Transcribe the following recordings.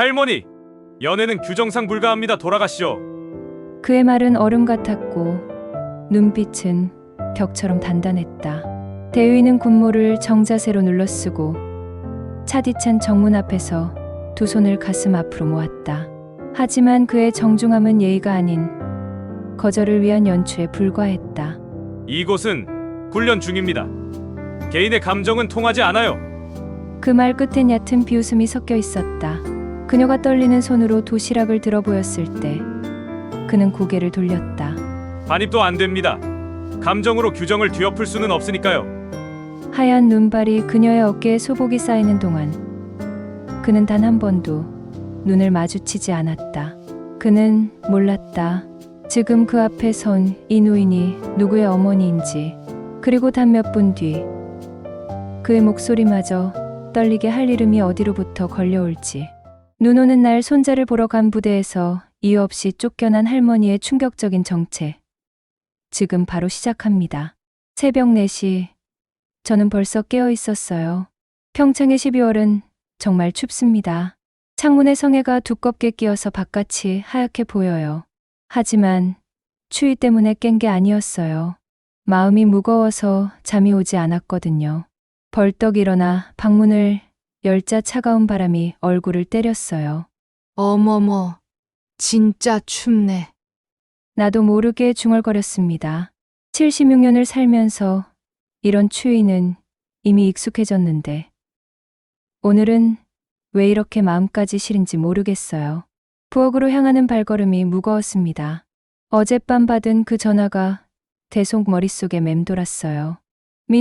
할머니, 연애는 규정상 불가합니다. 돌아가시죠. 그의 말은 얼음 같았고 눈빛은 벽처럼 단단했다. 대위는 군모를 정자세로 눌러쓰고 차디찬 정문 앞에서 두 손을 가슴 앞으로 모았다. 하지만 그의 정중함은 예의가 아닌 거절을 위한 연추에 불과했다. 이곳은 훈련 중입니다. 개인의 감정은 통하지 않아요. 그 말 끝엔 얕은 비웃음이 섞여 있었다. 그녀가 떨리는 손으로 도시락을 들어 보였을 때 그는 고개를 돌렸다. 반입도 안 됩니다. 감정으로 규정을 뒤엎을 수는 없으니까요. 하얀 눈발이 그녀의 어깨에 소복이 쌓이는 동안 그는 단 한 번도 눈을 마주치지 않았다. 그는 몰랐다. 지금 그 앞에 선 이 노인이 누구의 어머니인지, 그리고 단 몇 분 뒤 그의 목소리마저 떨리게 할 이름이 어디로부터 걸려올지. 눈 오는 날 손자를 보러 간 부대에서 이유 없이 쫓겨난 할머니의 충격적인 정체. 지금 바로 시작합니다. 새벽 4시, 저는 벌써 깨어 있었어요. 평창의 12월은 정말 춥습니다. 창문에 성에가 두껍게 끼어서 바깥이 하얗게 보여요. 하지만 추위 때문에 깬 게 아니었어요. 마음이 무거워서 잠이 오지 않았거든요. 벌떡 일어나 방문을 열자 차가운 바람이 얼굴을 때렸어요. 어머머, 진짜 춥네. 나도 모르게 중얼거렸습니다. 76년을 살면서 이런 추위는 이미 익숙해졌는데 오늘은 왜 이렇게 마음까지 시린지 모르겠어요. 부엌으로 향하는 발걸음이 무거웠습니다. 어젯밤 받은 그 전화가 대속 머릿속에 맴돌았어요.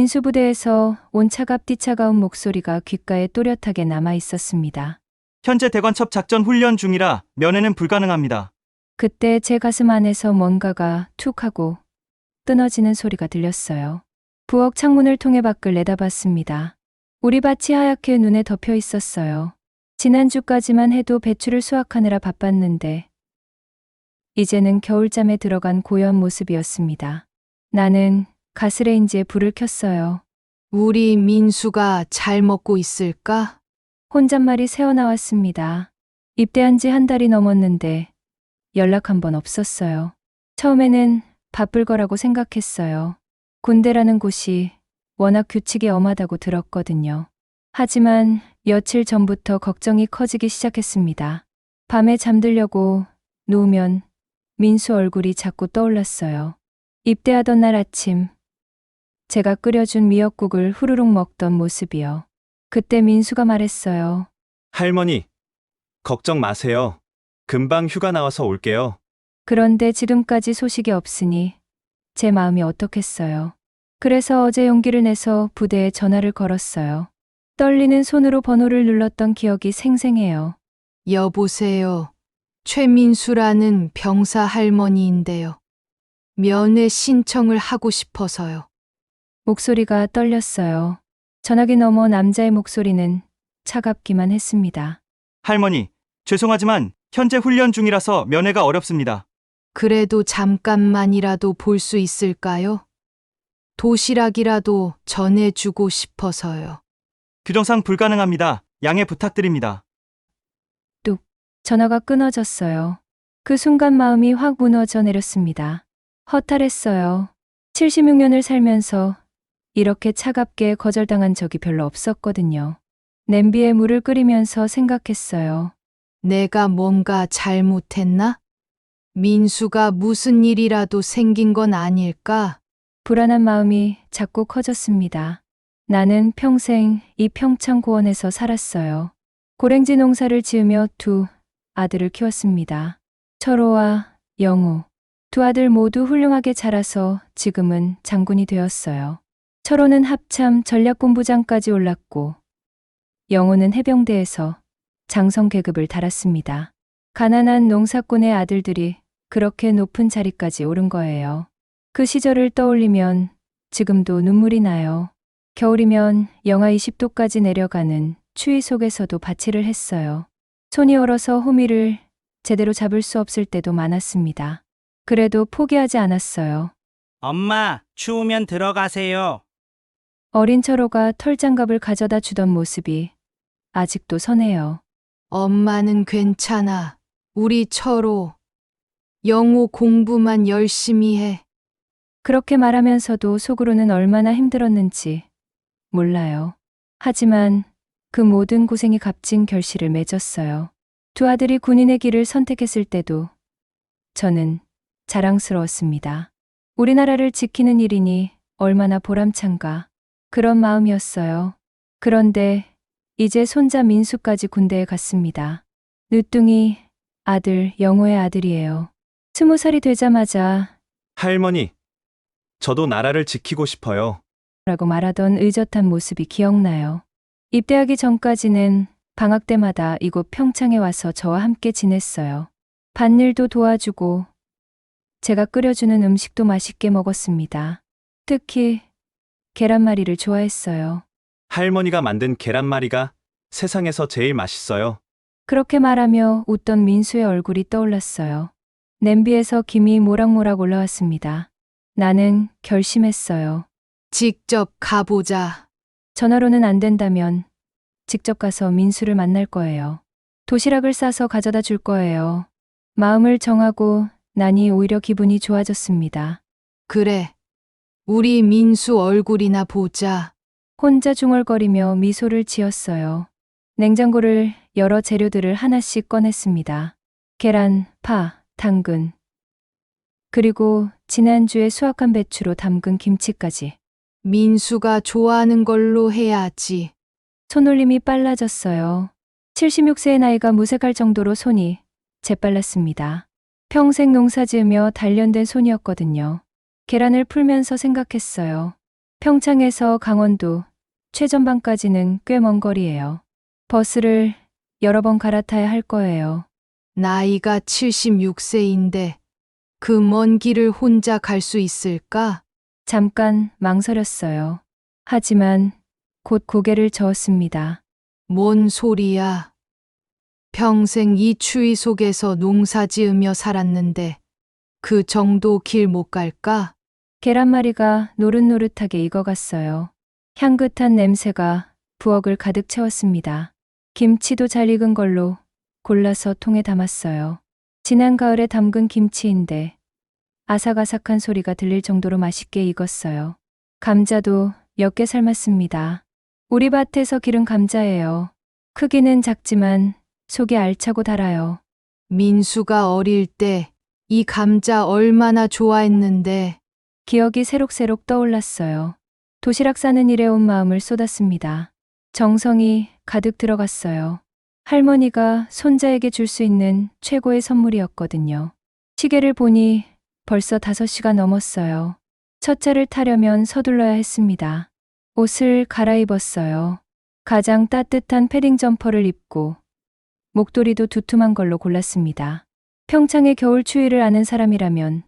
민수부대에서 온 차갑디 차가운 목소리가 귓가에 또렷하게 남아 있었습니다. 현재 대관첩 작전 훈련 중이라 면회는 불가능합니다. 그때 제 가슴 안에서 뭔가가 툭 하고 끊어지는 소리가 들렸어요. 부엌 창문을 통해 밖을 내다봤습니다. 우리 밭이 하얗게 눈에 덮여 있었어요. 지난주까지만 해도 배추를 수확하느라 바빴는데 이제는 겨울잠에 들어간 고요한 모습이었습니다. 나는 가스레인지에 불을 켰어요. 우리 민수가 잘 먹고 있을까? 혼잣말이 새어나왔습니다. 입대한 지 한 달이 넘었는데 연락 한 번 없었어요. 처음에는 바쁠 거라고 생각했어요. 군대라는 곳이 워낙 규칙이 엄하다고 들었거든요. 하지만 며칠 전부터 걱정이 커지기 시작했습니다. 밤에 잠들려고 누우면 민수 얼굴이 자꾸 떠올랐어요. 입대하던 날 아침, 제가 끓여준 미역국을 후루룩 먹던 모습이요. 그때 민수가 말했어요. 할머니, 걱정 마세요. 금방 휴가 나와서 올게요. 그런데 지금까지 소식이 없으니 제 마음이 어떻겠어요. 그래서 어제 용기를 내서 부대에 전화를 걸었어요. 떨리는 손으로 번호를 눌렀던 기억이 생생해요. 여보세요. 최민수라는 병사 할머니인데요. 면회 신청을 하고 싶어서요. 목소리가 떨렸어요. 전화기 너머 남자의 목소리는 차갑기만 했습니다. 할머니, 죄송하지만 현재 훈련 중이라서 면회가 어렵습니다. 그래도 잠깐만이라도 볼 수 있을까요? 도시락이라도 전해주고 싶어서요. 규정상 불가능합니다. 양해 부탁드립니다. 전화가 끊어졌어요. 그 순간 마음이 확 무너져 내렸습니다. 허탈했어요. 76년을 살면서 이렇게 차갑게 거절당한 적이 별로 없었거든요. 냄비에 물을 끓이면서 생각했어요. 내가 뭔가 잘못했나? 민수가 무슨 일이라도 생긴 건 아닐까? 불안한 마음이 자꾸 커졌습니다. 나는 평생 이 평창고원에서 살았어요. 고랭지 농사를 지으며 두 아들을 키웠습니다. 철호와 영우. 두 아들 모두 훌륭하게 자라서 지금은 장군이 되었어요. 철호는 합참 전략본부장까지 올랐고 영우는 해병대에서 장성 계급을 달았습니다. 가난한 농사꾼의 아들들이 그렇게 높은 자리까지 오른 거예요. 그 시절을 떠올리면 지금도 눈물이 나요. 겨울이면 영하 20도까지 내려가는 추위 속에서도 바치를 했어요. 손이 얼어서 호미를 제대로 잡을 수 없을 때도 많았습니다. 그래도 포기하지 않았어요. 엄마, 추우면 들어가세요. 어린 철호가 털장갑을 가져다 주던 모습이 아직도 선해요. 엄마는 괜찮아. 우리 철호. 영어 공부만 열심히 해. 그렇게 말하면서도 속으로는 얼마나 힘들었는지 몰라요. 하지만 그 모든 고생이 값진 결실을 맺었어요. 두 아들이 군인의 길을 선택했을 때도 저는 자랑스러웠습니다. 우리나라를 지키는 일이니 얼마나 보람찬가. 그런 마음이었어요. 그런데 이제 손자 민수까지 군대에 갔습니다. 늦둥이 아들 영호의 아들이에요. 20살이 되자마자 할머니, 저도 나라를 지키고 싶어요. 라고 말하던 의젓한 모습이 기억나요. 입대하기 전까지는 방학 때마다 이곳 평창에 와서 저와 함께 지냈어요. 밭일도 도와주고 제가 끓여주는 음식도 맛있게 먹었습니다. 특히 계란말이를 좋아했어요. 할머니가 만든 계란말이가 세상에서 제일 맛있어요. 그렇게 말하며 웃던 민수의 얼굴이 떠올랐어요. 냄비에서 김이 모락모락 올라왔습니다. 나는 결심했어요. 직접 가보자. 전화로는 안 된다면 직접 가서 민수를 만날 거예요. 도시락을 싸서 가져다 줄 거예요. 마음을 정하고 나니 오히려 기분이 좋아졌습니다. 그래. 우리 민수 얼굴이나 보자. 혼자 중얼거리며 미소를 지었어요. 냉장고를 열어 재료들을 하나씩 꺼냈습니다. 계란, 파, 당근, 그리고 지난주에 수확한 배추로 담근 김치까지. 민수가 좋아하는 걸로 해야지. 손놀림이 빨라졌어요. 76세의 나이가 무색할 정도로 손이 재빨랐습니다. 평생 농사 지으며 단련된 손이었거든요. 계란을 풀면서 생각했어요. 평창에서 강원도 최전방까지는 꽤 먼 거리예요. 버스를 여러 번 갈아타야 할 거예요. 나이가 76세인데 그 먼 길을 혼자 갈 수 있을까? 잠깐 망설였어요. 하지만 곧 고개를 저었습니다. 뭔 소리야. 평생 이 추위 속에서 농사 지으며 살았는데 그 정도 길 못 갈까? 계란말이가 노릇노릇하게 익어갔어요. 향긋한 냄새가 부엌을 가득 채웠습니다. 김치도 잘 익은 걸로 골라서 통에 담았어요. 지난 가을에 담근 김치인데 아삭아삭한 소리가 들릴 정도로 맛있게 익었어요. 감자도 몇 개 삶았습니다. 우리 밭에서 기른 감자예요. 크기는 작지만 속이 알차고 달아요. 민수가 어릴 때 이 감자 얼마나 좋아했는데. 기억이 새록새록 떠올랐어요. 도시락 싸는 일에 온 마음을 쏟았습니다. 정성이 가득 들어갔어요. 할머니가 손자에게 줄 수 있는 최고의 선물이었거든요. 시계를 보니 벌써 5시가 넘었어요. 첫 차를 타려면 서둘러야 했습니다. 옷을 갈아입었어요. 가장 따뜻한 패딩 점퍼를 입고 목도리도 두툼한 걸로 골랐습니다. 평창의 겨울 추위를 아는 사람이라면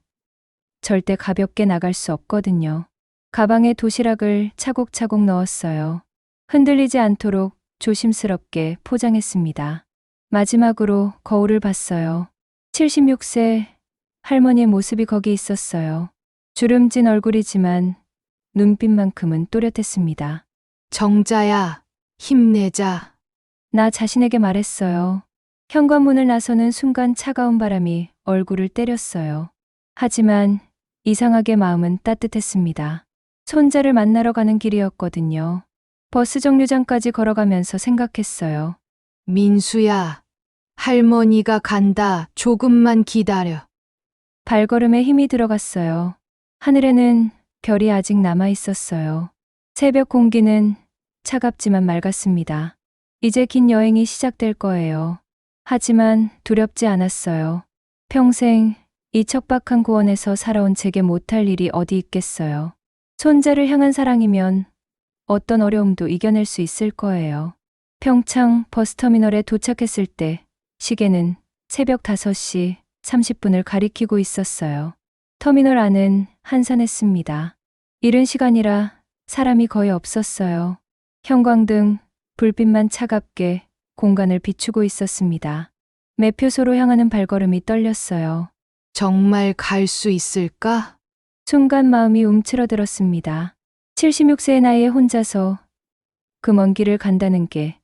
절대 가볍게 나갈 수 없거든요. 가방에 도시락을 차곡차곡 넣었어요. 흔들리지 않도록 조심스럽게 포장했습니다. 마지막으로 거울을 봤어요. 76세 할머니의 모습이 거기 있었어요. 주름진 얼굴이지만 눈빛만큼은 또렷했습니다. 정자야, 힘내자. 나 자신에게 말했어요. 현관문을 나서는 순간 차가운 바람이 얼굴을 때렸어요. 하지만 이상하게 마음은 따뜻했습니다. 손자를 만나러 가는 길이었거든요. 버스 정류장까지 걸어가면서 생각했어요. 민수야, 할머니가 간다. 조금만 기다려. 발걸음에 힘이 들어갔어요. 하늘에는 별이 아직 남아 있었어요. 새벽 공기는 차갑지만 맑았습니다. 이제 긴 여행이 시작될 거예요. 하지만 두렵지 않았어요. 평생 이 척박한 고원에서 살아온 제게 못할 일이 어디 있겠어요. 손자를 향한 사랑이면 어떤 어려움도 이겨낼 수 있을 거예요. 평창 버스터미널에 도착했을 때 시계는 새벽 5시 30분을 가리키고 있었어요. 터미널 안은 한산했습니다. 이른 시간이라 사람이 거의 없었어요. 형광등, 불빛만 차갑게 공간을 비추고 있었습니다. 매표소로 향하는 발걸음이 떨렸어요. 정말 갈 수 있을까? 순간 마음이 움츠러들었습니다. 76세의 나이에 혼자서 그 먼 길을 간다는 게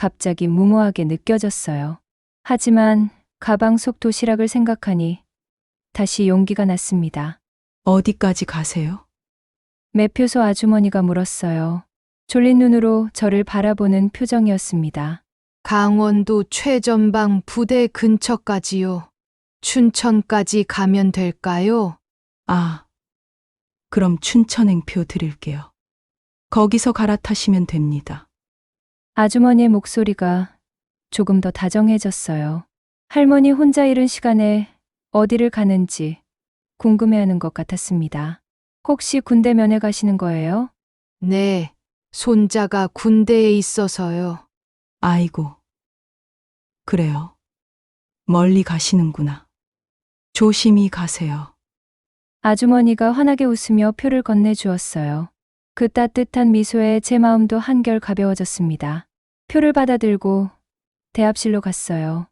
갑자기 무모하게 느껴졌어요. 하지만 가방 속 도시락을 생각하니 다시 용기가 났습니다. 어디까지 가세요? 매표소 아주머니가 물었어요. 졸린 눈으로 저를 바라보는 표정이었습니다. 강원도 최전방 부대 근처까지요. 춘천까지 가면 될까요? 아, 그럼 춘천행표 드릴게요. 거기서 갈아타시면 됩니다. 아주머니의 목소리가 조금 더 다정해졌어요. 할머니 혼자 이른 시간에 어디를 가는지 궁금해하는 것 같았습니다. 혹시 군대 면회 가시는 거예요? 네, 손자가 군대에 있어서요. 아이고. 그래요. 멀리 가시는구나. 조심히 가세요. 아주머니가 환하게 웃으며 표를 건네주었어요. 그 따뜻한 미소에 제 마음도 한결 가벼워졌습니다. 표를 받아들고 대합실로 갔어요.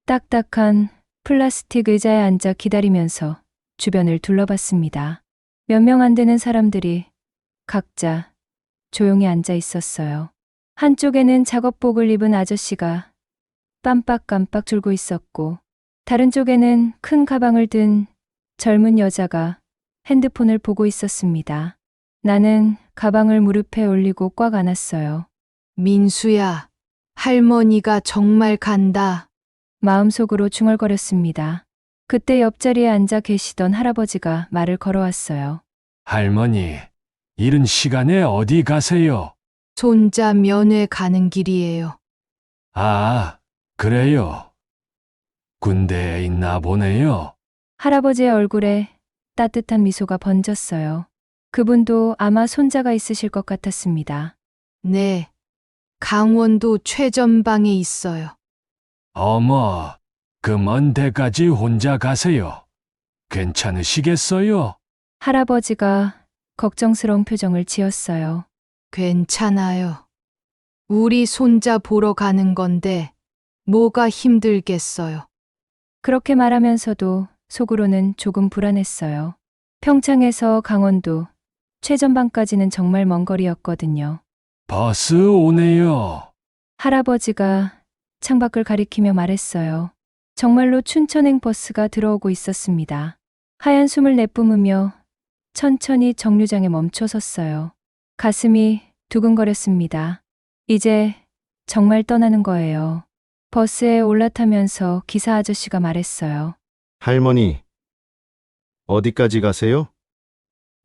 딱딱한 플라스틱 의자에 앉아 기다리면서 주변을 둘러봤습니다. 몇 명 안 되는 사람들이 각자 조용히 앉아 있었어요. 한쪽에는 작업복을 입은 아저씨가 깜빡깜빡 졸고 있었고, 다른 쪽에는 큰 가방을 든 젊은 여자가 핸드폰을 보고 있었습니다. 나는 가방을 무릎에 올리고 꽉 안았어요. 민수야, 할머니가 정말 간다. 마음속으로 중얼거렸습니다. 그때 옆자리에 앉아 계시던 할아버지가 말을 걸어왔어요. 할머니, 이른 시간에 어디 가세요? 손자 면회 가는 길이에요. 아, 그래요. 군대에 있나 보네요. 할아버지의 얼굴에 따뜻한 미소가 번졌어요. 그분도 아마 손자가 있으실 것 같았습니다. 네, 강원도 최전방에 있어요. 어머, 그 먼 데까지 혼자 가세요. 괜찮으시겠어요? 할아버지가 걱정스러운 표정을 지었어요. 괜찮아요. 우리 손자 보러 가는 건데 뭐가 힘들겠어요. 그렇게 말하면서도 속으로는 조금 불안했어요. 평창에서 강원도 최전방까지는 정말 먼 거리였거든요. 버스 오네요. 할아버지가 창밖을 가리키며 말했어요. 정말로 춘천행 버스가 들어오고 있었습니다. 하얀 숨을 내뿜으며 천천히 정류장에 멈춰 섰어요. 가슴이 두근거렸습니다. 이제 정말 떠나는 거예요. 버스에 올라타면서 기사 아저씨가 말했어요. 할머니, 어디까지 가세요?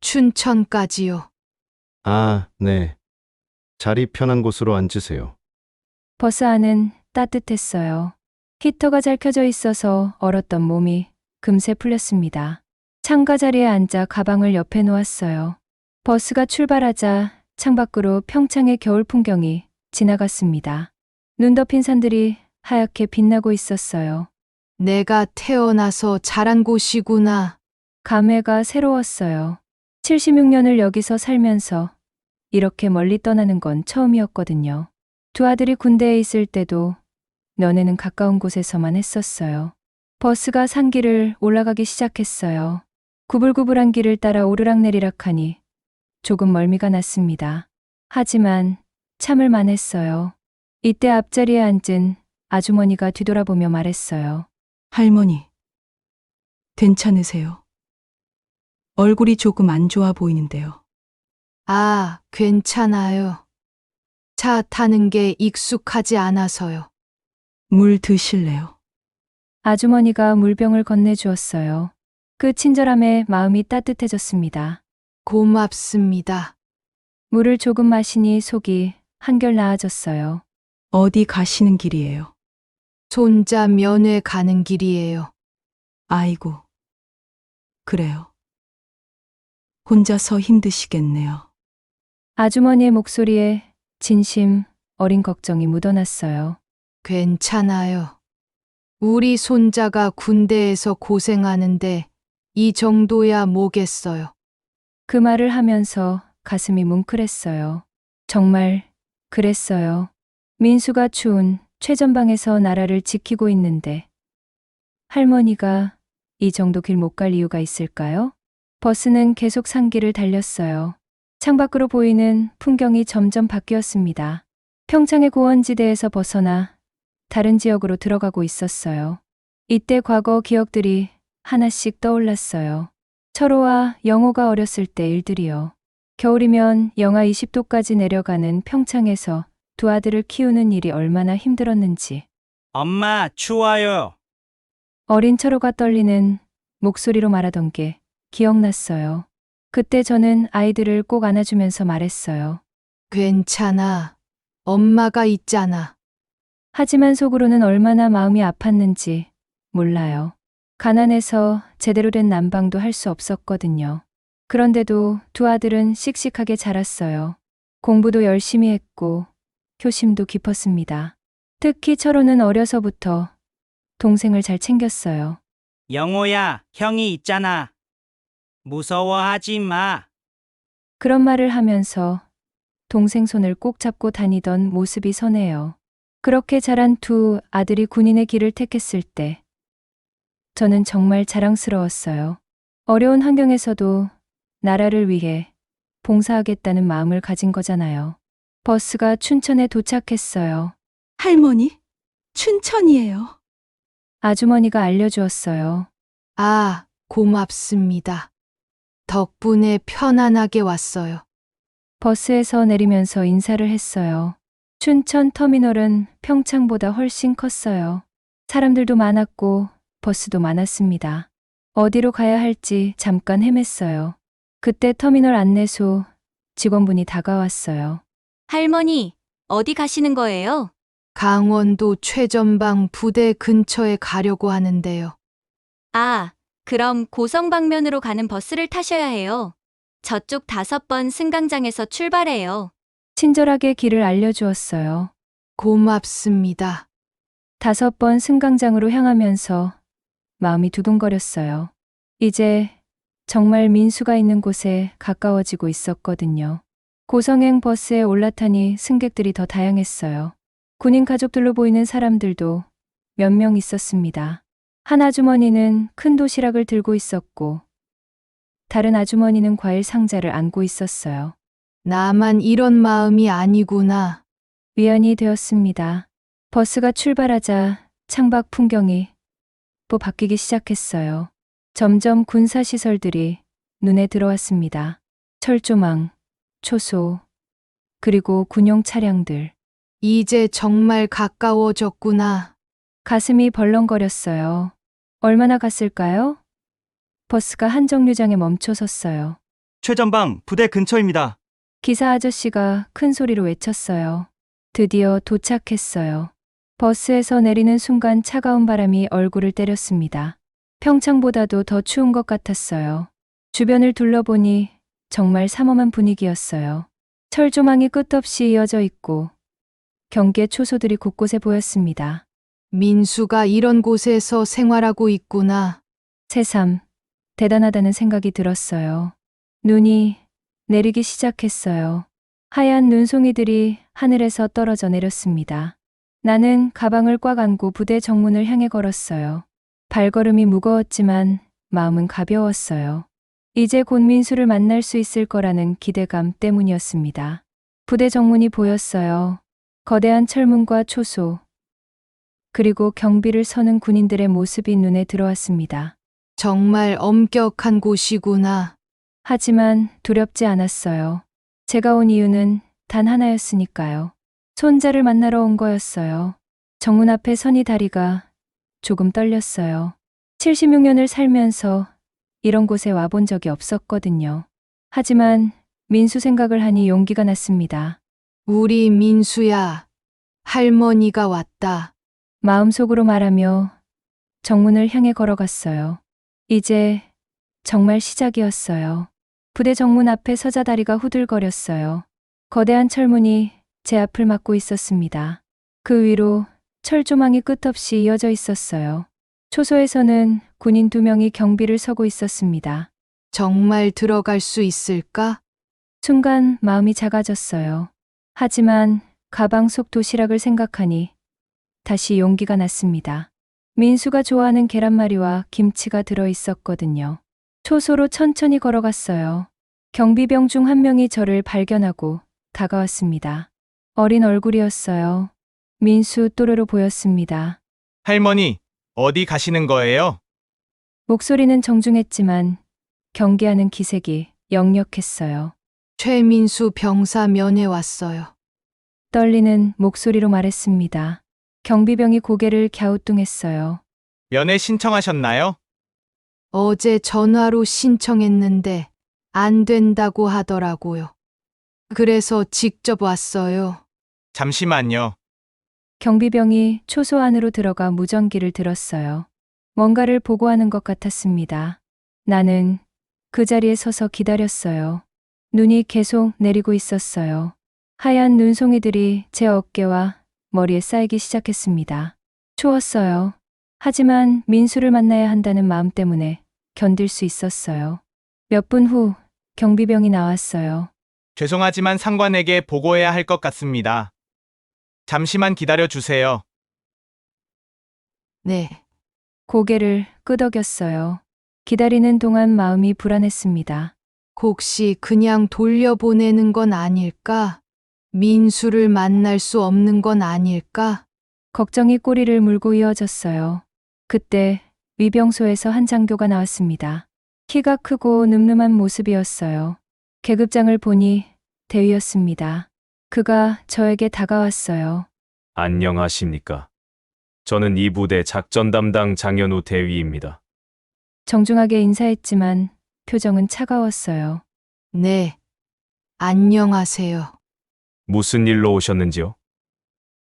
춘천까지요. 아, 네. 자리 편한 곳으로 앉으세요. 버스 안은 따뜻했어요. 히터가 잘 켜져 있어서 얼었던 몸이 금세 풀렸습니다. 창가 자리에 앉아 가방을 옆에 놓았어요. 버스가 출발하자 창밖으로 평창의 겨울 풍경이 지나갔습니다. 눈 덮인 산들이 하얗게 빛나고 있었어요. 내가 태어나서 자란 곳이구나. 감회가 새로웠어요. 76년을 여기서 살면서 이렇게 멀리 떠나는 건 처음이었거든요. 두 아들이 군대에 있을 때도 면회는 가까운 곳에서만 했었어요. 버스가 산길을 올라가기 시작했어요. 구불구불한 길을 따라 오르락내리락하니 조금 멀미가 났습니다. 하지만 참을 만했어요. 이때 앞자리에 앉은 아주머니가 뒤돌아보며 말했어요. 할머니, 괜찮으세요? 얼굴이 조금 안 좋아 보이는데요. 아, 괜찮아요. 차 타는 게 익숙하지 않아서요. 물 드실래요? 아주머니가 물병을 건네주었어요. 그 친절함에 마음이 따뜻해졌습니다. 고맙습니다. 물을 조금 마시니 속이 한결 나아졌어요. 어디 가시는 길이에요? 손자 면회 가는 길이에요. 아이고. 그래요. 혼자서 힘드시겠네요. 아주머니의 목소리에 진심 어린 걱정이 묻어났어요. 괜찮아요. 우리 손자가 군대에서 고생하는데 이 정도야 뭐겠어요. 그 말을 하면서 가슴이 뭉클했어요. 정말 그랬어요. 민수가 추운 최전방에서 나라를 지키고 있는데 할머니가 이 정도 길 못 갈 이유가 있을까요? 버스는 계속 산길을 달렸어요. 창밖으로 보이는 풍경이 점점 바뀌었습니다. 평창의 고원지대에서 벗어나 다른 지역으로 들어가고 있었어요. 이때 과거 기억들이 하나씩 떠올랐어요. 철호와 영호가 어렸을 때 일들이요. 겨울이면 영하 20도까지 내려가는 평창에서 두 아들을 키우는 일이 얼마나 힘들었는지. 엄마, 추워요. 어린 철호가 떨리는 목소리로 말하던 게 기억났어요. 그때 저는 아이들을 꼭 안아주면서 말했어요. 괜찮아. 엄마가 있잖아. 하지만 속으로는 얼마나 마음이 아팠는지 몰라요. 가난해서 제대로 된 난방도 할 수 없었거든요. 그런데도 두 아들은 씩씩하게 자랐어요. 공부도 열심히 했고 효심도 깊었습니다. 특히 철호는 어려서부터 동생을 잘 챙겼어요. 영호야, 형이 있잖아. 무서워하지 마. 그런 말을 하면서 동생 손을 꼭 잡고 다니던 모습이 선해요. 그렇게 자란 두 아들이 군인의 길을 택했을 때 저는 정말 자랑스러웠어요. 어려운 환경에서도 나라를 위해 봉사하겠다는 마음을 가진 거잖아요. 버스가 춘천에 도착했어요. 할머니, 춘천이에요. 아주머니가 알려주었어요. 아, 고맙습니다. 덕분에 편안하게 왔어요. 버스에서 내리면서 인사를 했어요. 춘천 터미널은 평창보다 훨씬 컸어요. 사람들도 많았고 버스도 많았습니다. 어디로 가야 할지 잠깐 헤맸어요. 그때 터미널 안내소 직원분이 다가왔어요. 할머니, 어디 가시는 거예요? 강원도 최전방 부대 근처에 가려고 하는데요. 아, 그럼 고성방면으로 가는 버스를 타셔야 해요. 저쪽 5번 승강장에서 출발해요. 친절하게 길을 알려주었어요. 고맙습니다. 5번 승강장으로 향하면서 마음이 두근거렸어요. 이제 정말 민수가 있는 곳에 가까워지고 있었거든요. 고성행 버스에 올라타니 승객들이 더 다양했어요. 군인 가족들로 보이는 사람들도 몇 명 있었습니다. 한 아주머니는 큰 도시락을 들고 있었고 다른 아주머니는 과일 상자를 안고 있었어요. 나만 이런 마음이 아니구나. 위안이 되었습니다. 버스가 출발하자 창밖 풍경이 또 바뀌기 시작했어요. 점점 군사시설들이 눈에 들어왔습니다. 철조망, 초소, 그리고 군용 차량들. 이제 정말 가까워졌구나. 가슴이 벌렁거렸어요. 얼마나 갔을까요? 버스가 한 정류장에 멈춰 섰어요. 최전방 부대 근처입니다. 기사 아저씨가 큰 소리로 외쳤어요. 드디어 도착했어요. 버스에서 내리는 순간 차가운 바람이 얼굴을 때렸습니다. 평창보다도 더 추운 것 같았어요. 주변을 둘러보니 정말 삼엄한 분위기였어요. 철조망이 끝없이 이어져 있고 경계 초소들이 곳곳에 보였습니다. 민수가 이런 곳에서 생활하고 있구나. 새삼 대단하다는 생각이 들었어요. 눈이 내리기 시작했어요. 하얀 눈송이들이 하늘에서 떨어져 내렸습니다. 나는 가방을 꽉 안고 부대 정문을 향해 걸었어요. 발걸음이 무거웠지만 마음은 가벼웠어요. 이제 곧 민수를 만날 수 있을 거라는 기대감 때문이었습니다. 부대 정문이 보였어요. 거대한 철문과 초소, 그리고 경비를 서는 군인들의 모습이 눈에 들어왔습니다. 정말 엄격한 곳이구나. 하지만 두렵지 않았어요. 제가 온 이유는 단 하나였으니까요. 손자를 만나러 온 거였어요. 정문 앞에 선이 다리가 조금 떨렸어요. 76년을 살면서 이런 곳에 와본 적이 없었거든요. 하지만 민수 생각을 하니 용기가 났습니다. 우리 민수야, 할머니가 왔다. 마음속으로 말하며 정문을 향해 걸어갔어요. 이제 정말 시작이었어요. 부대 정문 앞에 서자 다리가 후들거렸어요. 거대한 철문이 제 앞을 막고 있었습니다. 그 위로 철조망이 끝없이 이어져 있었어요. 초소에서는 군인 2명이 경비를 서고 있었습니다. 정말 들어갈 수 있을까? 순간 마음이 작아졌어요. 하지만 가방 속 도시락을 생각하니 다시 용기가 났습니다. 민수가 좋아하는 계란말이와 김치가 들어 있었거든요. 초소로 천천히 걸어갔어요. 경비병 중 한 명이 저를 발견하고 다가왔습니다. 어린 얼굴이었어요. 민수 또래로 보였습니다. 할머니, 어디 가시는 거예요? 목소리는 정중했지만 경계하는 기색이 역력했어요. 최민수 병사 면회 왔어요. 떨리는 목소리로 말했습니다. 경비병이 고개를 갸우뚱했어요. 면회 신청하셨나요? 어제 전화로 신청했는데 안 된다고 하더라고요. 그래서 직접 왔어요. 잠시만요. 경비병이 초소 안으로 들어가 무전기를 들었어요. 뭔가를 보고하는 것 같았습니다. 나는 그 자리에 서서 기다렸어요. 눈이 계속 내리고 있었어요. 하얀 눈송이들이 제 어깨와 머리에 쌓이기 시작했습니다. 추웠어요. 하지만 민수를 만나야 한다는 마음 때문에 견딜 수 있었어요. 몇 분 후 경비병이 나왔어요. 죄송하지만 상관에게 보고해야 할 것 같습니다. 잠시만 기다려 주세요. 네. 고개를 끄덕였어요. 기다리는 동안 마음이 불안했습니다. 혹시 그냥 돌려보내는 건 아닐까? 민수를 만날 수 없는 건 아닐까? 걱정이 꼬리를 물고 이어졌어요. 그때 위병소에서 한 장교가 나왔습니다. 키가 크고 늠름한 모습이었어요. 계급장을 보니 대위였습니다. 그가 저에게 다가왔어요. 안녕하십니까. 저는 이 부대 작전 담당 장현우 대위입니다. 정중하게 인사했지만 표정은 차가웠어요. 네. 안녕하세요. 무슨 일로 오셨는지요?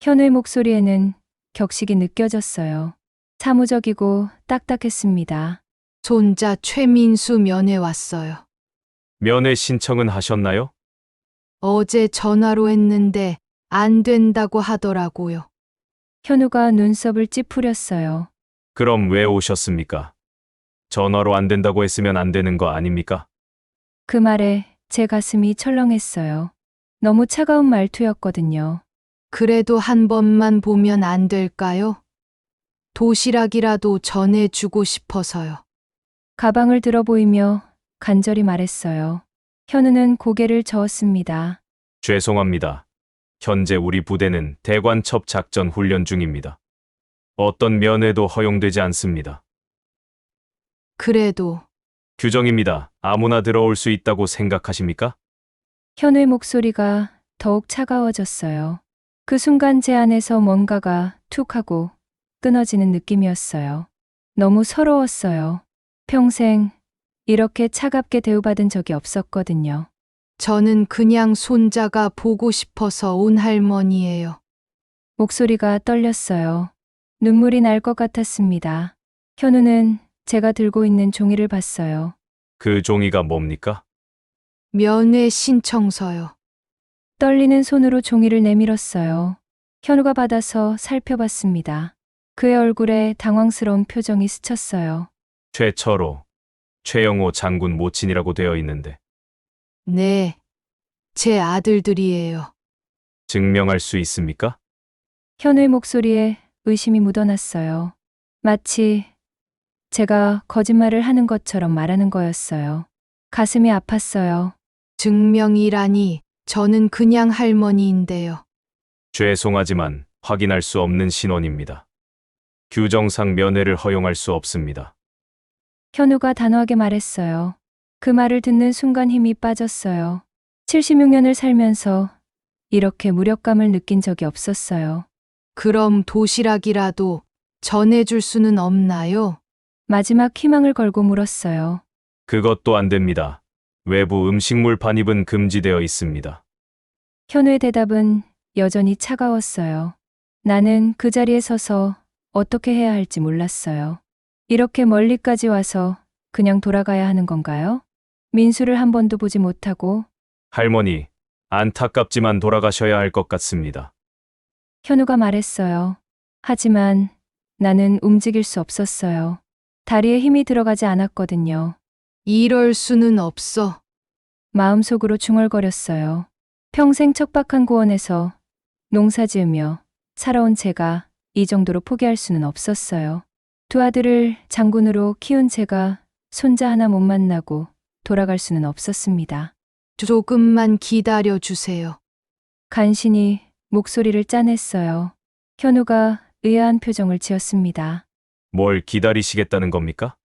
현우의 목소리에는 격식이 느껴졌어요. 사무적이고 딱딱했습니다. 손자 최민수 면회 왔어요. 면회 신청은 하셨나요? 어제 전화로 했는데 안 된다고 하더라고요. 현우가 눈썹을 찌푸렸어요. 그럼 왜 오셨습니까? 전화로 안 된다고 했으면 안 되는 거 아닙니까? 그 말에 제 가슴이 철렁했어요. 너무 차가운 말투였거든요. 그래도 한 번만 보면 안 될까요? 도시락이라도 전해주고 싶어서요. 가방을 들어 보이며 간절히 말했어요. 현우는 고개를 저었습니다. 죄송합니다. 현재 우리 부대는 대관첩 작전 훈련 중입니다. 어떤 면회도 허용되지 않습니다. 그래도 규정입니다. 아무나 들어올 수 있다고 생각하십니까? 현우의 목소리가 더욱 차가워졌어요. 그 순간 제 안에서 뭔가가 툭 하고 끊어지는 느낌이었어요. 너무 서러웠어요. 평생 이렇게 차갑게 대우받은 적이 없었거든요. 저는 그냥 손자가 보고 싶어서 온 할머니예요. 목소리가 떨렸어요. 눈물이 날 것 같았습니다. 현우는 제가 들고 있는 종이를 봤어요. 그 종이가 뭡니까? 면회 신청서요. 떨리는 손으로 종이를 내밀었어요. 현우가 받아서 살펴봤습니다. 그의 얼굴에 당황스러운 표정이 스쳤어요. 최철호, 최영호 장군 모친이라고 되어 있는데 네. 제 아들들이에요. 증명할 수 있습니까? 현우의 목소리에 의심이 묻어났어요. 마치 제가 거짓말을 하는 것처럼 말하는 거였어요. 가슴이 아팠어요. 증명이라니 저는 그냥 할머니인데요. 죄송하지만 확인할 수 없는 신원입니다. 규정상 면회를 허용할 수 없습니다. 현우가 단호하게 말했어요. 그 말을 듣는 순간 힘이 빠졌어요. 76년을 살면서 이렇게 무력감을 느낀 적이 없었어요. 그럼 도시락이라도 전해줄 수는 없나요? 마지막 희망을 걸고 물었어요. 그것도 안 됩니다. 외부 음식물 반입은 금지되어 있습니다. 현우의 대답은 여전히 차가웠어요. 나는 그 자리에 서서 어떻게 해야 할지 몰랐어요. 이렇게 멀리까지 와서 그냥 돌아가야 하는 건가요? 민수를 한 번도 보지 못하고. 할머니, 안타깝지만 돌아가셔야 할 것 같습니다. 현우가 말했어요. 하지만 나는 움직일 수 없었어요. 다리에 힘이 들어가지 않았거든요. 이럴 수는 없어. 마음속으로 중얼거렸어요. 평생 척박한 고원에서 농사 지으며 살아온 제가 이 정도로 포기할 수는 없었어요. 두 아들을 장군으로 키운 제가 손자 하나 못 만나고 돌아갈 수는 없었습니다. 조금만 기다려 주세요. 간신히 목소리를 짜냈어요. 현우가 의아한 표정을 지었습니다. 뭘 기다리시겠다는 겁니까?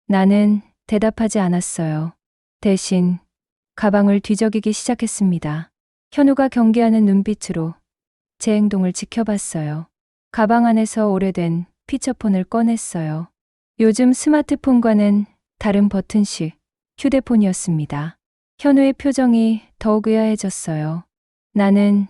나는 대답하지 않았어요. 대신 가방을 뒤적이기 시작했습니다. 현우가 경계하는 눈빛으로 제 행동을 지켜봤어요. 가방 안에서 오래된 피처폰을 꺼냈어요. 요즘 스마트폰과는 다른 버튼식 휴대폰이었습니다. 현우의 표정이 더욱 의아해졌어요. 나는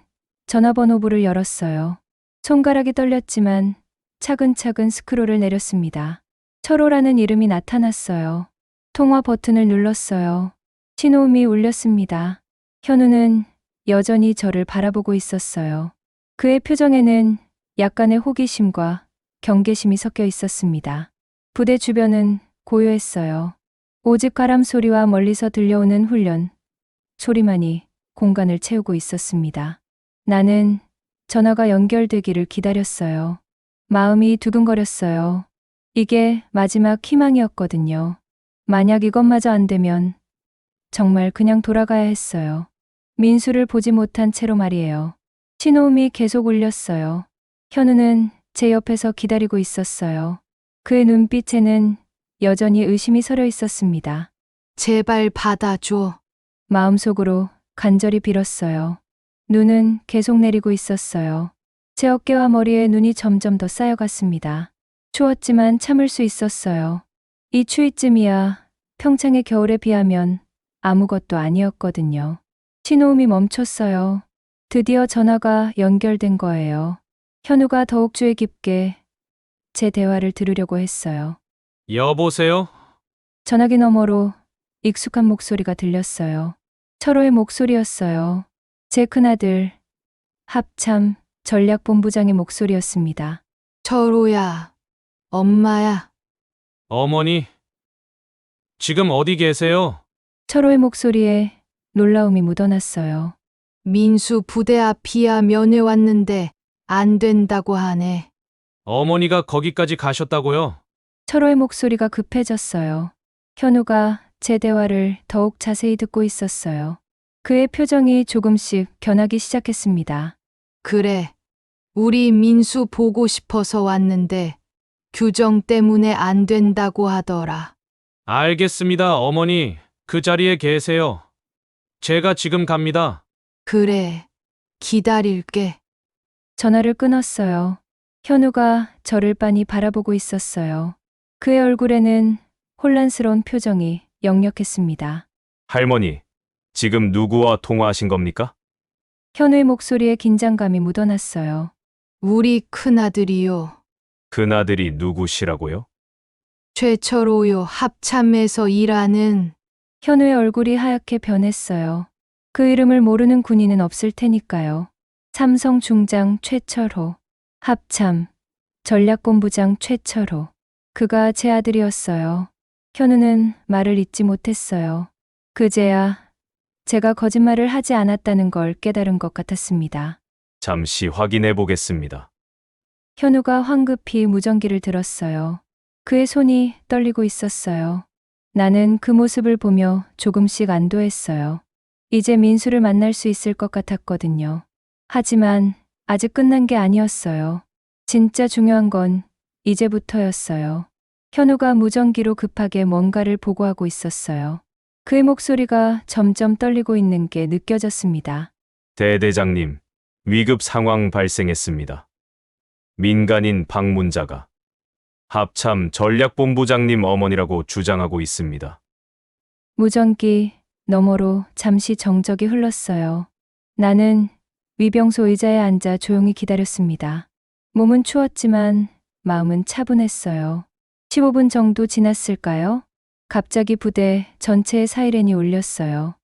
전화번호부를 열었어요. 손가락이 떨렸지만 차근차근 스크롤을 내렸습니다. 철호라는 이름이 나타났어요. 통화 버튼을 눌렀어요. 신호음이 울렸습니다. 현우는 여전히 저를 바라보고 있었어요. 그의 표정에는 약간의 호기심과 경계심이 섞여 있었습니다. 부대 주변은 고요했어요. 오직 바람 소리와 멀리서 들려오는 훈련 소리만이 공간을 채우고 있었습니다. 나는 전화가 연결되기를 기다렸어요. 마음이 두근거렸어요. 이게 마지막 희망이었거든요. 만약 이것마저 안 되면 정말 그냥 돌아가야 했어요. 민수를 보지 못한 채로 말이에요. 신호음이 계속 울렸어요. 현우는 제 옆에서 기다리고 있었어요. 그의 눈빛에는 여전히 의심이 서려 있었습니다. 제발 받아줘. 마음속으로 간절히 빌었어요. 눈은 계속 내리고 있었어요. 제 어깨와 머리에 눈이 점점 더 쌓여갔습니다. 추웠지만 참을 수 있었어요. 이 추위쯤이야 평창의 겨울에 비하면 아무것도 아니었거든요. 신호음이 멈췄어요. 드디어 전화가 연결된 거예요. 현우가 더욱 주의 깊게 제 대화를 들으려고 했어요. 여보세요? 전화기 너머로 익숙한 목소리가 들렸어요. 철호의 목소리였어요. 제 큰아들 합참 전략본부장의 목소리였습니다. 철호야, 엄마야. 어머니, 지금 어디 계세요? 철호의 목소리에 놀라움이 묻어났어요. 민수 부대 앞이야 면회 왔는데 안 된다고 하네. 어머니가 거기까지 가셨다고요? 철호의 목소리가 급해졌어요. 현우가 제 대화를 더욱 자세히 듣고 있었어요. 그의 표정이 조금씩 변하기 시작했습니다. 그래. 우리 민수 보고 싶어서 왔는데 규정 때문에 안 된다고 하더라. 알겠습니다, 어머니. 그 자리에 계세요. 제가 지금 갑니다. 그래. 기다릴게. 전화를 끊었어요. 현우가 저를 빤히 바라보고 있었어요. 그의 얼굴에는 혼란스러운 표정이 역력했습니다. 할머니, 지금 누구와 통화하신 겁니까? 현우의 목소리에 긴장감이 묻어났어요. 우리 큰아들이요. 그나들이 누구시라고요? 최철호요. 합참에서 일하는. 현우의 얼굴이 하얗게 변했어요. 그 이름을 모르는 군인은 없을 테니까요. 삼성 중장 최철호, 합참, 전략본부장 최철호. 그가 제 아들이었어요. 현우는 말을 잇지 못했어요. 그제야 제가 거짓말을 하지 않았다는 걸 깨달은 것 같았습니다. 잠시 확인해 보겠습니다. 현우가 황급히 무전기를 들었어요. 그의 손이 떨리고 있었어요. 나는 그 모습을 보며 조금씩 안도했어요. 이제 민수를 만날 수 있을 것 같았거든요. 하지만 아직 끝난 게 아니었어요. 진짜 중요한 건 이제부터였어요. 현우가 무전기로 급하게 뭔가를 보고하고 있었어요. 그의 목소리가 점점 떨리고 있는 게 느껴졌습니다. 대대장님, 위급 상황 발생했습니다. 민간인 방문자가 합참 전략본부장님 어머니라고 주장하고 있습니다. 무전기 너머로 잠시 정적이 흘렀어요. 나는 위병소 의자에 앉아 조용히 기다렸습니다. 몸은 추웠지만 마음은 차분했어요. 15분 정도 지났을까요? 갑자기 부대 전체의 사이렌이 울렸어요.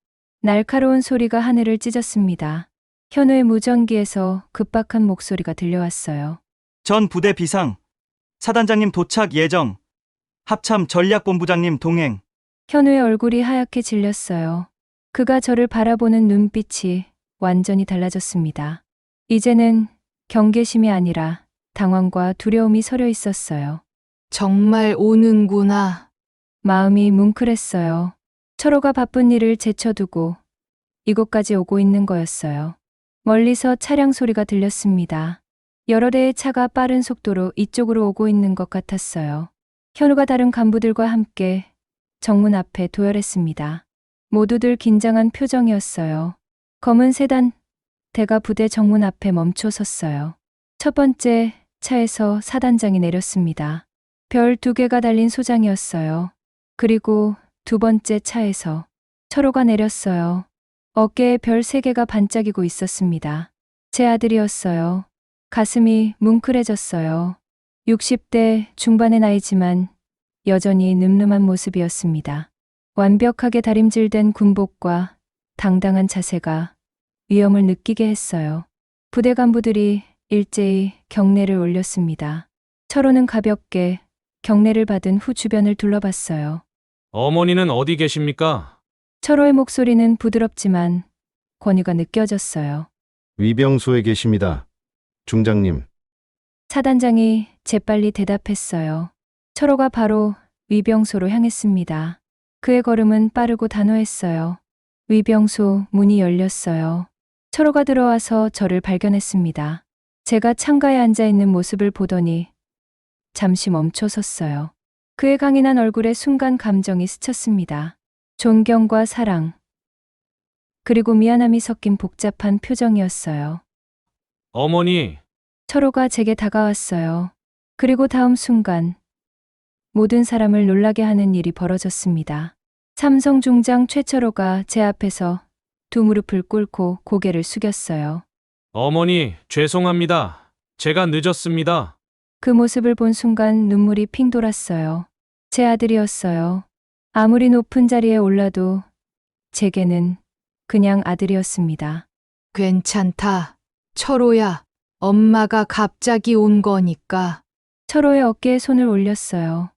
날카로운 소리가 하늘을 찢었습니다. 현우의 무전기에서 급박한 목소리가 들려왔어요. 전 부대 비상. 사단장님 도착 예정. 합참 전략본부장님 동행. 현우의 얼굴이 하얗게 질렸어요. 그가 저를 바라보는 눈빛이 완전히 달라졌습니다. 이제는 경계심이 아니라 당황과 두려움이 서려 있었어요. 정말 오는구나. 마음이 뭉클했어요. 철호가 바쁜 일을 제쳐두고 이곳까지 오고 있는 거였어요. 멀리서 차량 소리가 들렸습니다. 여러 대의 차가 빠른 속도로 이쪽으로 오고 있는 것 같았어요. 현우가 다른 간부들과 함께 정문 앞에 도열했습니다. 모두들 긴장한 표정이었어요. 검은 세단 대가 부대 정문 앞에 멈춰 섰어요. 첫 번째 차에서 사단장이 내렸습니다. 별 2개가 달린 소장이었어요. 그리고 두 번째 차에서 철호가 내렸어요. 어깨에 별 3개가 반짝이고 있었습니다. 제 아들이었어요. 가슴이 뭉클해졌어요. 60대 중반의 나이지만 여전히 늠름한 모습이었습니다. 완벽하게 다림질된 군복과 당당한 자세가 위엄을 느끼게 했어요. 부대 간부들이 일제히 경례를 올렸습니다. 철호는 가볍게 경례를 받은 후 주변을 둘러봤어요. 어머니는 어디 계십니까? 철호의 목소리는 부드럽지만 권위가 느껴졌어요. 위병소에 계십니다. 중장님. 사단장이 재빨리 대답했어요. 철호가 바로 위병소로 향했습니다. 그의 걸음은 빠르고 단호했어요. 위병소 문이 열렸어요. 철호가 들어와서 저를 발견했습니다. 제가 창가에 앉아있는 모습을 보더니 잠시 멈춰 섰어요. 그의 강인한 얼굴에 순간 감정이 스쳤습니다. 존경과 사랑, 그리고 미안함이 섞인 복잡한 표정이었어요. 어머니, 철호가 제게 다가왔어요. 그리고 다음 순간 모든 사람을 놀라게 하는 일이 벌어졌습니다. 삼성 중장 최철호가 제 앞에서 두 무릎을 꿇고 고개를 숙였어요. 어머니, 죄송합니다. 제가 늦었습니다. 그 모습을 본 순간 눈물이 핑 돌았어요. 제 아들이었어요. 아무리 높은 자리에 올라도 제게는 그냥 아들이었습니다. 괜찮다. 철호야. 엄마가 갑자기 온 거니까. 철호의 어깨에 손을 올렸어요.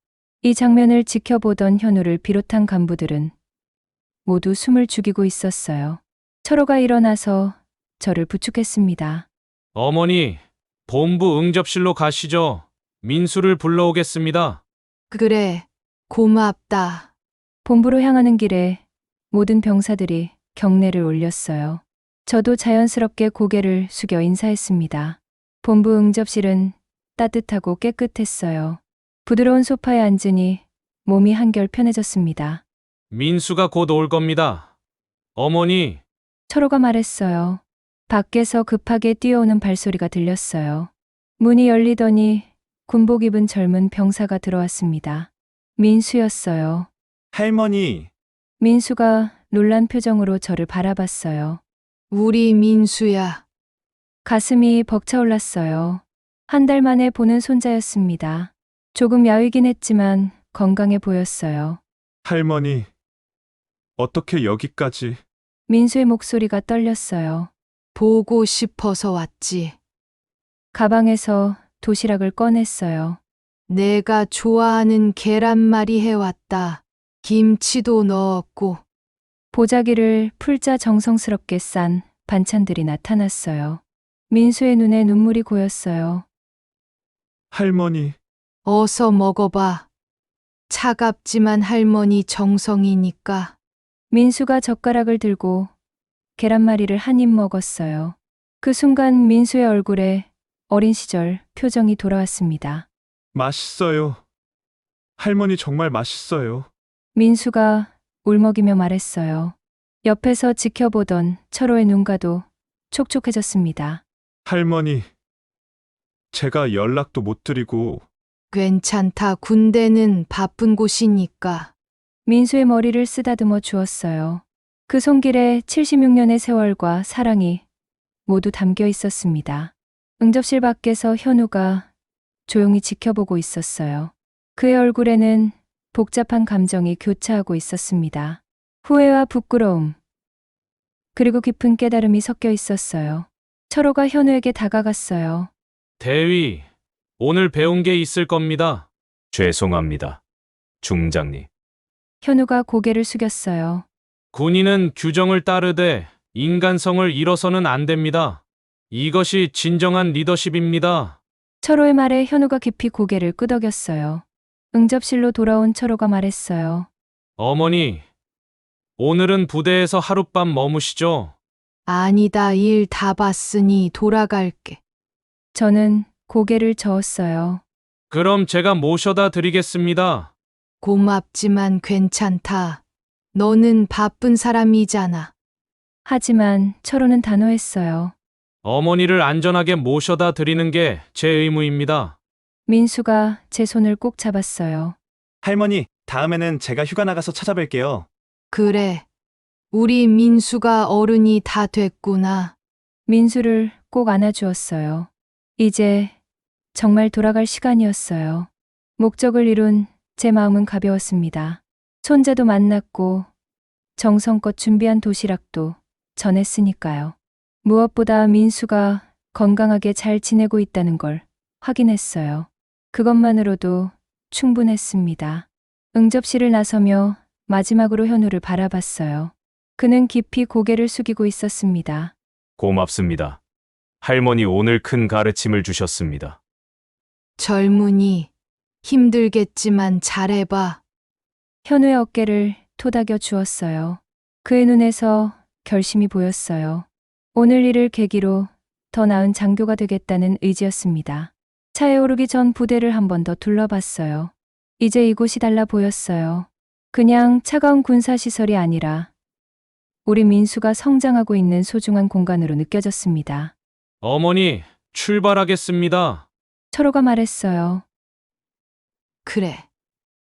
이 장면을 지켜보던 현우를 비롯한 간부들은 모두 숨을 죽이고 있었어요. 철호가 일어나서 저를 부축했습니다. 어머니, 본부 응접실로 가시죠. 민수를 불러오겠습니다. 그래. 고맙다. 본부로 향하는 길에 모든 병사들이 경례를 올렸어요. 저도 자연스럽게 고개를 숙여 인사했습니다. 본부 응접실은 따뜻하고 깨끗했어요. 부드러운 소파에 앉으니 몸이 한결 편해졌습니다. 민수가 곧 올 겁니다. 어머니, 철호가 말했어요. 밖에서 급하게 뛰어오는 발소리가 들렸어요. 문이 열리더니 군복 입은 젊은 병사가 들어왔습니다. 민수였어요. 할머니, 민수가 놀란 표정으로 저를 바라봤어요. 우리 민수야. 가슴이 벅차올랐어요. 한 달 만에 보는 손자였습니다. 조금 야위긴 했지만 건강해 보였어요. 할머니, 어떻게 여기까지? 민수의 목소리가 떨렸어요. 보고 싶어서 왔지. 가방에서 도시락을 꺼냈어요. 내가 좋아하는 계란말이 해왔다. 김치도 넣었고. 보자기를 풀자 정성스럽게 싼 반찬들이 나타났어요. 민수의 눈에 눈물이 고였어요. 할머니, 어서 먹어봐. 차갑지만 할머니 정성이니까. 민수가 젓가락을 들고 계란말이를 한 입 먹었어요. 그 순간 민수의 얼굴에 어린 시절 표정이 돌아왔습니다. 맛있어요. 할머니 정말 맛있어요. 민수가 울먹이며 말했어요. 옆에서 지켜보던 철호의 눈가도 촉촉해졌습니다. 할머니, 제가 연락도 못 드리고 괜찮다. 군대는 바쁜 곳이니까. 민수의 머리를 쓰다듬어 주었어요. 그 손길에 76년의 세월과 사랑이 모두 담겨 있었습니다. 응접실 밖에서 현우가 조용히 지켜보고 있었어요. 그의 얼굴에는 복잡한 감정이 교차하고 있었습니다. 후회와 부끄러움, 그리고 깊은 깨달음이 섞여 있었어요. 철호가 현우에게 다가갔어요. 대위, 오늘 배운 게 있을 겁니다. 죄송합니다. 중장님. 현우가 고개를 숙였어요. 군인은 규정을 따르되 인간성을 잃어서는 안 됩니다. 이것이 진정한 리더십입니다. 철호의 말에 현우가 깊이 고개를 끄덕였어요. 응접실로 돌아온 철호가 말했어요. 어머니, 오늘은 부대에서 하룻밤 머무시죠. 아니다, 일 다 봤으니 돌아갈게. 저는 고개를 저었어요. 그럼 제가 모셔다 드리겠습니다. 고맙지만 괜찮다. 너는 바쁜 사람이잖아. 하지만 철호는 단호했어요. 어머니를 안전하게 모셔다 드리는 게 제 의무입니다. 민수가 제 손을 꼭 잡았어요. 할머니, 다음에는 제가 휴가 나가서 찾아뵐게요. 그래. 우리 민수가 어른이 다 됐구나. 민수를 꼭 안아주었어요. 이제 정말 돌아갈 시간이었어요. 목적을 이룬 제 마음은 가벼웠습니다. 손자도 만났고 정성껏 준비한 도시락도 전했으니까요. 무엇보다 민수가 건강하게 잘 지내고 있다는 걸 확인했어요. 그것만으로도 충분했습니다. 응접실을 나서며 마지막으로 현우를 바라봤어요. 그는 깊이 고개를 숙이고 있었습니다. 고맙습니다. 할머니 오늘 큰 가르침을 주셨습니다. 젊은이, 힘들겠지만 잘해봐. 현우의 어깨를 토닥여 주었어요. 그의 눈에서 결심이 보였어요. 오늘 일을 계기로 더 나은 장교가 되겠다는 의지였습니다. 차에 오르기 전 부대를 한 번 더 둘러봤어요. 이제 이곳이 달라 보였어요. 그냥 차가운 군사시설이 아니라 우리 민수가 성장하고 있는 소중한 공간으로 느껴졌습니다. 어머니, 출발하겠습니다. 철호가 말했어요. 그래.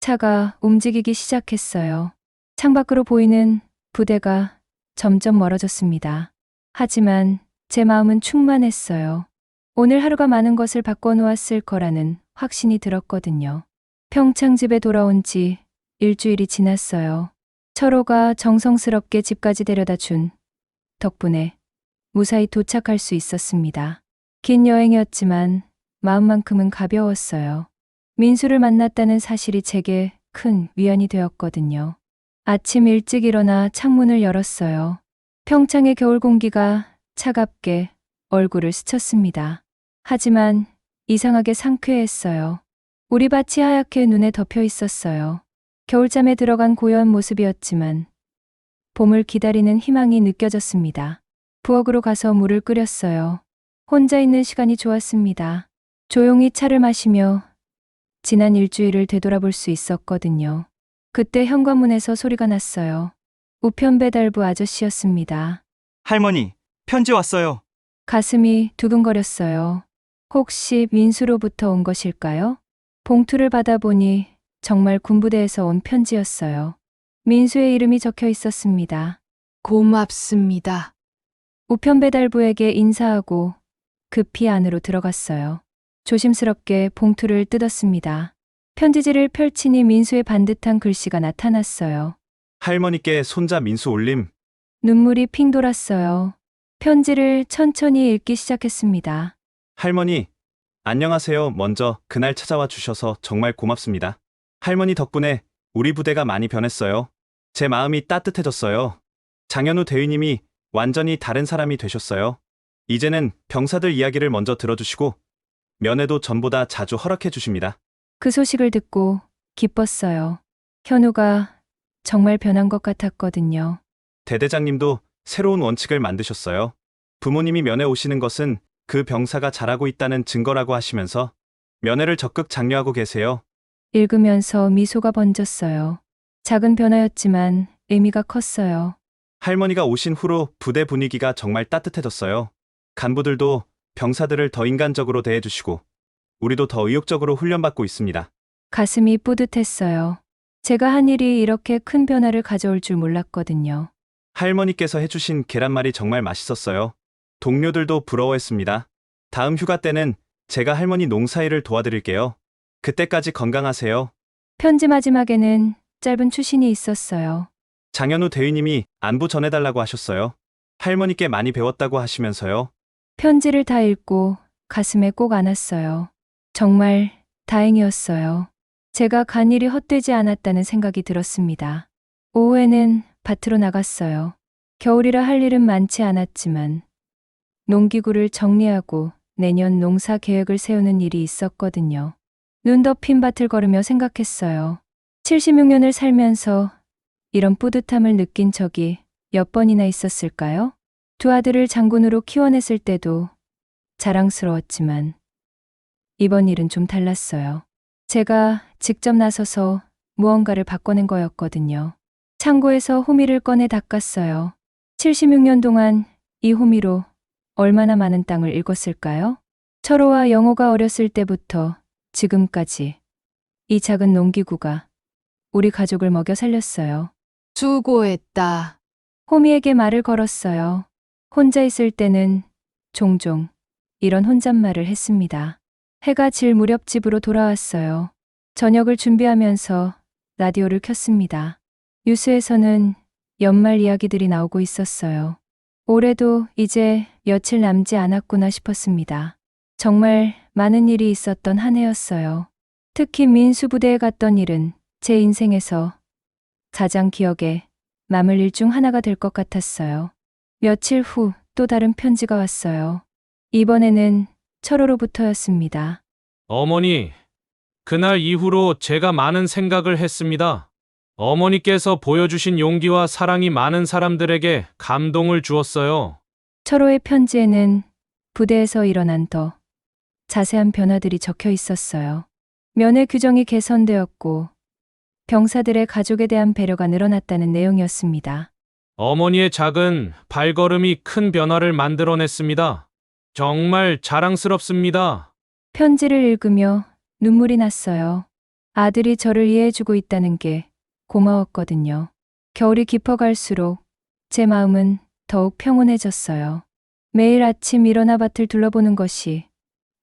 차가 움직이기 시작했어요. 창밖으로 보이는 부대가 점점 멀어졌습니다. 하지만 제 마음은 충만했어요. 오늘 하루가 많은 것을 바꿔놓았을 거라는 확신이 들었거든요. 평창집에 돌아온 지 일주일이 지났어요. 철호가 정성스럽게 집까지 데려다 준 덕분에 무사히 도착할 수 있었습니다. 긴 여행이었지만 마음만큼은 가벼웠어요. 민수를 만났다는 사실이 제게 큰 위안이 되었거든요. 아침 일찍 일어나 창문을 열었어요. 평창의 겨울 공기가 차갑게 얼굴을 스쳤습니다. 하지만 이상하게 상쾌했어요. 우리 밭이 하얗게 눈에 덮여 있었어요. 겨울잠에 들어간 고요한 모습이었지만 봄을 기다리는 희망이 느껴졌습니다. 부엌으로 가서 물을 끓였어요. 혼자 있는 시간이 좋았습니다. 조용히 차를 마시며 지난 일주일을 되돌아볼 수 있었거든요. 그때 현관문에서 소리가 났어요. 우편 배달부 아저씨였습니다. 할머니, 편지 왔어요. 가슴이 두근거렸어요. 혹시 민수로부터 온 것일까요? 봉투를 받아보니 정말 군부대에서 온 편지였어요. 민수의 이름이 적혀 있었습니다. 고맙습니다. 우편 배달부에게 인사하고 급히 안으로 들어갔어요. 조심스럽게 봉투를 뜯었습니다. 편지지를 펼치니 민수의 반듯한 글씨가 나타났어요. 할머니께 손자 민수 올림. 눈물이 핑 돌았어요. 편지를 천천히 읽기 시작했습니다. 할머니, 안녕하세요. 먼저 그날 찾아와 주셔서 정말 고맙습니다. 할머니 덕분에 우리 부대가 많이 변했어요. 제 마음이 따뜻해졌어요. 장현우 대위님이 완전히 다른 사람이 되셨어요. 이제는 병사들 이야기를 먼저 들어주시고 면회도 전보다 자주 허락해 주십니다. 그 소식을 듣고 기뻤어요. 현우가 정말 변한 것 같았거든요. 대대장님도 새로운 원칙을 만드셨어요. 부모님이 면회 오시는 것은 그 병사가 잘하고 있다는 증거라고 하시면서 면회를 적극 장려하고 계세요. 읽으면서 미소가 번졌어요. 작은 변화였지만 의미가 컸어요. 할머니가 오신 후로 부대 분위기가 정말 따뜻해졌어요. 간부들도 병사들을 더 인간적으로 대해주시고 우리도 더 의욕적으로 훈련받고 있습니다. 가슴이 뿌듯했어요. 제가 한 일이 이렇게 큰 변화를 가져올 줄 몰랐거든요. 할머니께서 해주신 계란말이 정말 맛있었어요. 동료들도 부러워했습니다. 다음 휴가 때는 제가 할머니 농사일을 도와드릴게요. 그때까지 건강하세요. 편지 마지막에는 짧은 추신이 있었어요. 장현우 대위님이 안부 전해달라고 하셨어요. 할머니께 많이 배웠다고 하시면서요. 편지를 다 읽고 가슴에 꼭 안았어요. 정말 다행이었어요. 제가 간 일이 헛되지 않았다는 생각이 들었습니다. 오후에는 밭으로 나갔어요. 겨울이라 할 일은 많지 않았지만 농기구를 정리하고 내년 농사 계획을 세우는 일이 있었거든요. 눈 덮인 밭을 걸으며 생각했어요. 76년을 살면서 이런 뿌듯함을 느낀 적이 몇 번이나 있었을까요? 두 아들을 장군으로 키워냈을 때도 자랑스러웠지만 이번 일은 좀 달랐어요. 제가 직접 나서서 무언가를 바꿔낸 거였거든요. 창고에서 호미를 꺼내 닦았어요. 76년 동안 이 호미로 얼마나 많은 땅을 읽었을까요? 철호와 영호가 어렸을 때부터 지금까지 이 작은 농기구가 우리 가족을 먹여 살렸어요. 수고했다. 호미에게 말을 걸었어요. 혼자 있을 때는 종종 이런 혼잣말을 했습니다. 해가 질 무렵 집으로 돌아왔어요. 저녁을 준비하면서 라디오를 켰습니다. 뉴스에서는 연말 이야기들이 나오고 있었어요. 올해도 이제 며칠 남지 않았구나 싶었습니다. 정말 많은 일이 있었던 한 해였어요. 특히 민수 부대에 갔던 일은 제 인생에서 가장 기억에 남을 일 중 하나가 될 것 같았어요. 며칠 후 또 다른 편지가 왔어요. 이번에는 철호로부터였습니다. 어머니, 그날 이후로 제가 많은 생각을 했습니다. 어머니께서 보여주신 용기와 사랑이 많은 사람들에게 감동을 주었어요. 철호의 편지에는 부대에서 일어난 더 자세한 변화들이 적혀 있었어요. 면회 규정이 개선되었고 병사들의 가족에 대한 배려가 늘어났다는 내용이었습니다. 어머니의 작은 발걸음이 큰 변화를 만들어냈습니다. 정말 자랑스럽습니다. 편지를 읽으며 눈물이 났어요. 아들이 저를 이해해주고 있다는 게 고마웠거든요. 겨울이 깊어갈수록 제 마음은 더욱 평온해졌어요. 매일 아침 일어나 밭을 둘러보는 것이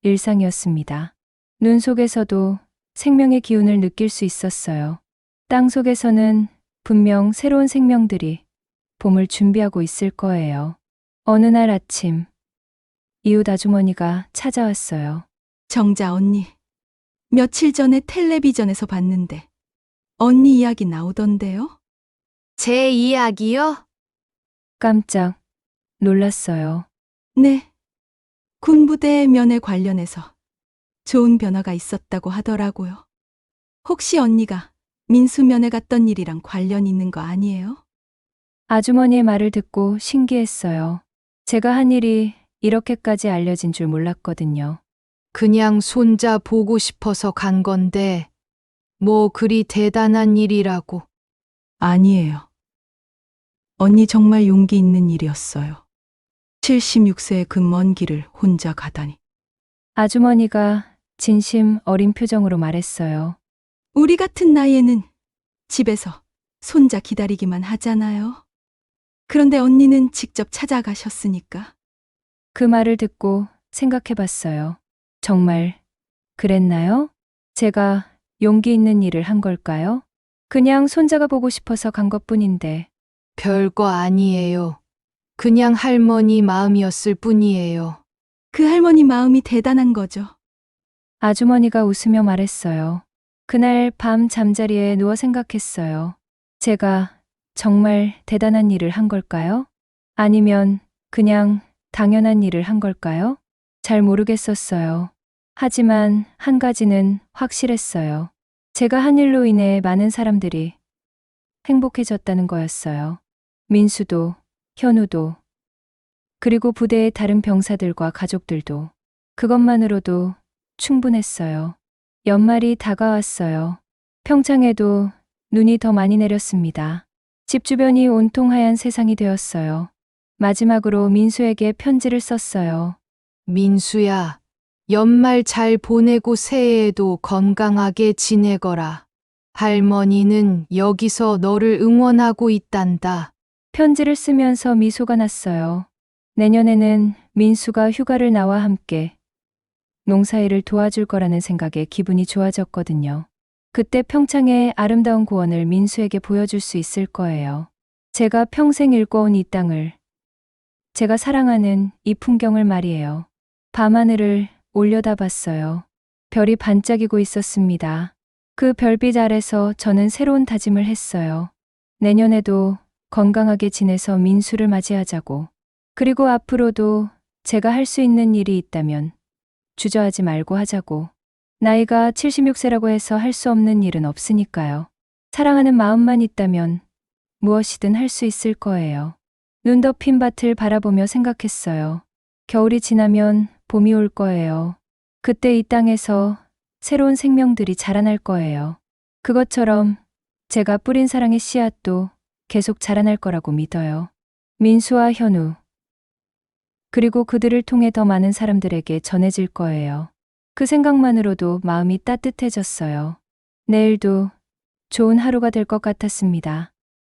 일상이었습니다. 눈 속에서도 생명의 기운을 느낄 수 있었어요. 땅 속에서는 분명 새로운 생명들이 봄을 준비하고 있을 거예요. 어느 날 아침, 이웃 아주머니가 찾아왔어요. 정자 언니, 며칠 전에 텔레비전에서 봤는데 언니 이야기 나오던데요? 제 이야기요? 깜짝 놀랐어요. 네. 군부대 면회 관련해서 좋은 변화가 있었다고 하더라고요. 혹시 언니가 민수 면회 갔던 일이랑 관련 있는 거 아니에요? 아주머니의 말을 듣고 신기했어요. 제가 한 일이 이렇게까지 알려진 줄 몰랐거든요. 그냥 손자 보고 싶어서 간 건데 뭐 그리 대단한 일이라고. 아니에요. 언니 정말 용기 있는 일이었어요. 76세의 그 먼 길을 혼자 가다니. 아주머니가 진심 어린 표정으로 말했어요. 우리 같은 나이에는 집에서 손자 기다리기만 하잖아요. 그런데 언니는 직접 찾아가셨으니까. 그 말을 듣고 생각해 봤어요. 정말 그랬나요? 제가 용기 있는 일을 한 걸까요? 그냥 손자가 보고 싶어서 간 것뿐인데. 별거 아니에요. 그냥 할머니 마음이었을 뿐이에요. 그 할머니 마음이 대단한 거죠. 아주머니가 웃으며 말했어요. 그날 밤 잠자리에 누워 생각했어요. 제가 정말 대단한 일을 한 걸까요? 아니면 그냥 당연한 일을 한 걸까요? 잘 모르겠었어요. 하지만 한 가지는 확실했어요. 제가 한 일로 인해 많은 사람들이 행복해졌다는 거였어요. 민수도, 현우도, 그리고 부대의 다른 병사들과 가족들도. 그것만으로도 충분했어요. 연말이 다가왔어요. 평창에도 눈이 더 많이 내렸습니다. 집 주변이 온통 하얀 세상이 되었어요. 마지막으로 민수에게 편지를 썼어요. 민수야, 연말 잘 보내고 새해에도 건강하게 지내거라. 할머니는 여기서 너를 응원하고 있단다. 편지를 쓰면서 미소가 났어요. 내년에는 민수가 휴가를 나와 함께 농사일을 도와줄 거라는 생각에 기분이 좋아졌거든요. 그때 평창의 아름다운 고원을 민수에게 보여줄 수 있을 거예요. 제가 평생 일궈온 이 땅을, 제가 사랑하는 이 풍경을 말이에요. 밤하늘을 올려다봤어요. 별이 반짝이고 있었습니다. 그 별빛 아래서 저는 새로운 다짐을 했어요. 내년에도 건강하게 지내서 민수를 맞이하자고. 그리고 앞으로도 제가 할 수 있는 일이 있다면 주저하지 말고 하자고. 나이가 76세라고 해서 할 수 없는 일은 없으니까요. 사랑하는 마음만 있다면 무엇이든 할 수 있을 거예요. 눈 덮인 밭을 바라보며 생각했어요. 겨울이 지나면 봄이 올 거예요. 그때 이 땅에서 새로운 생명들이 자라날 거예요. 그것처럼 제가 뿌린 사랑의 씨앗도 계속 자라날 거라고 믿어요. 민수와 현우, 그리고 그들을 통해 더 많은 사람들에게 전해질 거예요. 그 생각만으로도 마음이 따뜻해졌어요. 내일도 좋은 하루가 될 것 같았습니다.